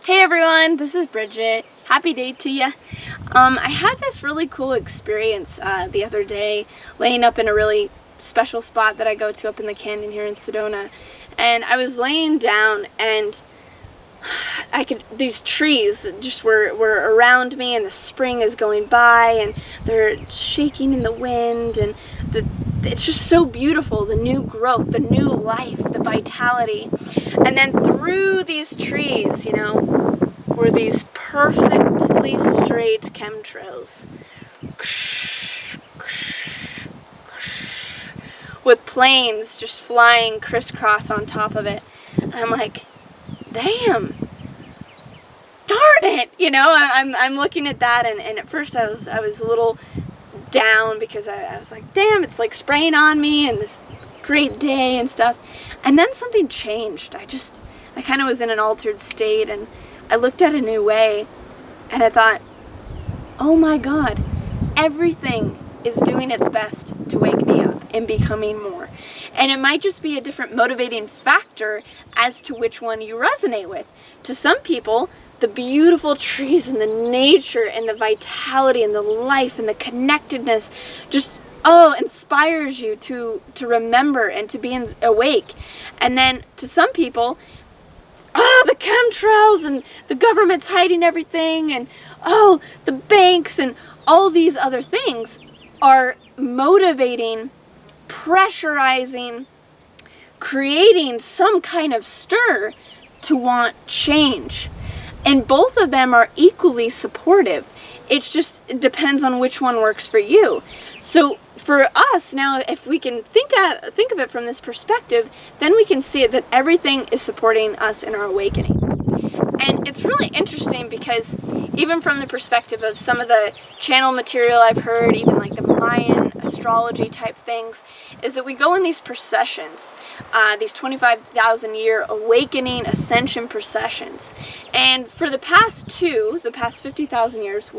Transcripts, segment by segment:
Hey everyone, this is Bridget. Happy day to ya. I had this really cool experience the other day, laying up in a really special spot that I go to up in the canyon here in Sedona. And I was laying down and these trees just were around me, and the spring is going by and they're shaking in the wind, and it's just so beautiful, the new growth, the new life, the vitality. And then through these trees, were these perfectly straight chemtrails with planes just flying crisscross on top of it. And I'm like, damn, darn it, I'm looking at that, and at first I was a little down because I was like, damn, it's like spraying on me and this great day and stuff. And then something changed. I kind of was in an altered state, and I looked at a new way, and I thought, oh my God, everything is doing its best to wake me up and becoming more. And it might just be a different motivating factor as to which one you resonate with. To some people, the beautiful trees and the nature and the vitality and the life and the connectedness just inspires you to remember and to be awake. And then to some people, the chemtrails and the government's hiding everything, and the banks and all these other things are motivating, pressurizing, creating some kind of stir to want change. And both of them are equally supportive. It depends on which one works for you. So for us now, if we can think of it from this perspective, then we can see that everything is supporting us in our awakening. And it's really interesting because even from the perspective of some of the channel material I've heard, even like the Mayan astrology type things, is that we go in these processions, these 25,000 year awakening ascension processions. And for the past 50,000 years,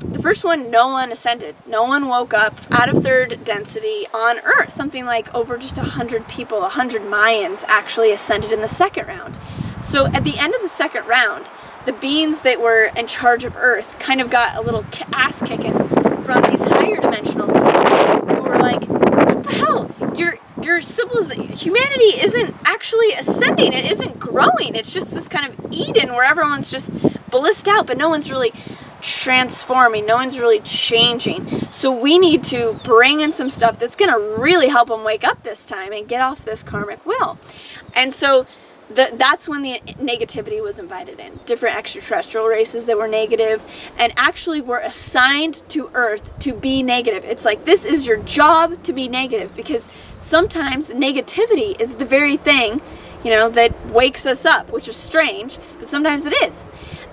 the first one, no one ascended. No one woke up out of third density on Earth. Something like over just 100 people, 100 Mayans actually ascended in the second round. So at the end of the second round, the beings that were in charge of Earth kind of got a little ass kicking from these higher dimensional beings who were like, what the hell? Your civilization, humanity isn't actually ascending. It isn't growing. It's just this kind of Eden where everyone's just blissed out, but no one's really transforming. No one's really changing. So we need to bring in some stuff that's going to really help them wake up this time and get off this karmic wheel. And so that's when the negativity was invited in. Different extraterrestrial races that were negative and actually were assigned to Earth to be negative. It's like, this is your job to be negative, because sometimes negativity is the very thing, that wakes us up, which is strange, but sometimes it is.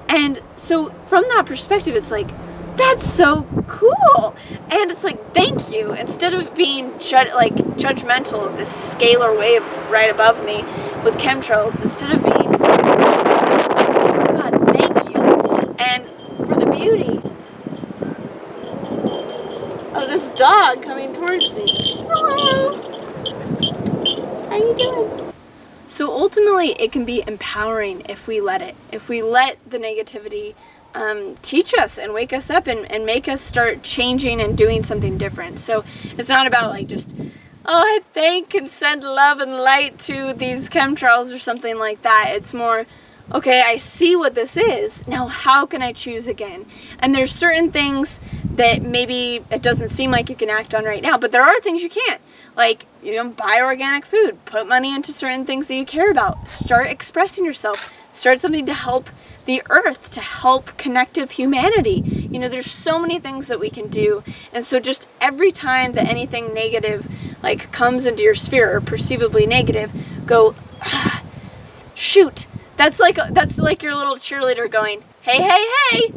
And so from that perspective, it's like, that's so cool. And it's like, thank you. Instead of being judgmental of this scalar wave right above me with chemtrails, instead of being, it's like, oh my God, thank you. And for the beauty of this dog coming towards me. Hello. How you doing? So ultimately, it can be empowering if we let it. If we let the negativity teach us and wake us up and make us start changing and doing something different. So it's not about like just, I thank and send love and light to these chemtrails or something like that. It's more, okay, I see what this is. Now how can I choose again? And there's certain things that maybe it doesn't seem like you can act on right now, but there are things you can't. Like, buy organic food, put money into certain things that you care about, start expressing yourself, start something to help the earth, to help connective humanity. There's so many things that we can do. And so just every time that anything negative comes into your sphere or perceivably negative, go, shoot. That's like your little cheerleader going, hey, hey, hey,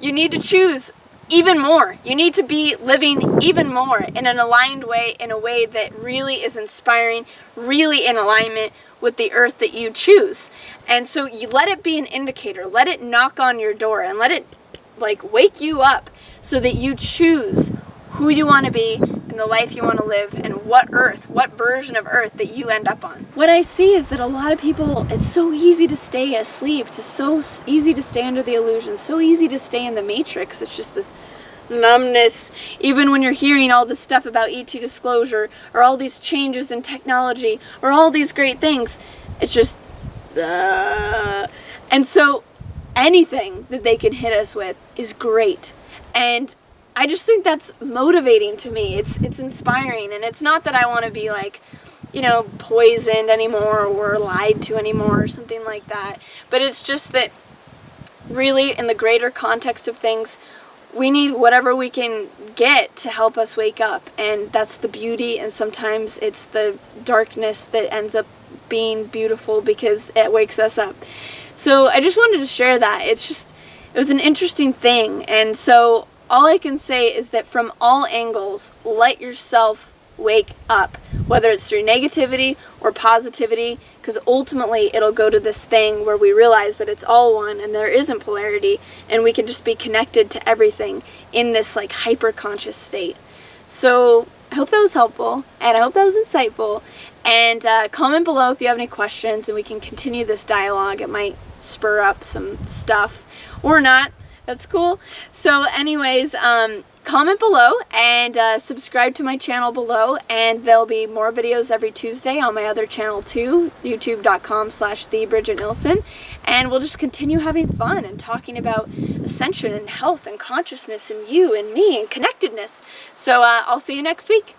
you need to choose even more. You need to be living even more in an aligned way, in a way that really is inspiring, really in alignment with the earth that you choose. And so you let it be an indicator, let it knock on your door, and let it wake you up so that you choose who you want to be and and the life you want to live, and what version of Earth that you end up on. What I see is that a lot of people, it's so easy to stay asleep, it's so easy to stay under the illusion, so easy to stay in the matrix. It's just this numbness. Even when you're hearing all this stuff about ET disclosure, or all these changes in technology, or all these great things, it's just and so anything that they can hit us with is great. And I just think that's motivating to me. It's inspiring. And it's not that I want to be like, you know, poisoned anymore or lied to anymore or something like that. But it's just that really in the greater context of things, we need whatever we can get to help us wake up. And that's the beauty. And sometimes it's the darkness that ends up being beautiful because it wakes us up. So I just wanted to share that. It was an interesting thing. And so all I can say is that from all angles, let yourself wake up, whether it's through negativity or positivity, because ultimately it'll go to this thing where we realize that it's all one and there isn't polarity, and we can just be connected to everything in this like hyper-conscious state. So I hope that was helpful, and I hope that was insightful. And comment below if you have any questions, and we can continue this dialogue. It might spur up some stuff or not. That's cool. So anyways, comment below and subscribe to my channel below, and there'll be more videos every Tuesday on my other channel too, youtube.com/thebridgetnielsen, and we'll just continue having fun and talking about ascension and health and consciousness and you and me and connectedness. So I'll see you next week.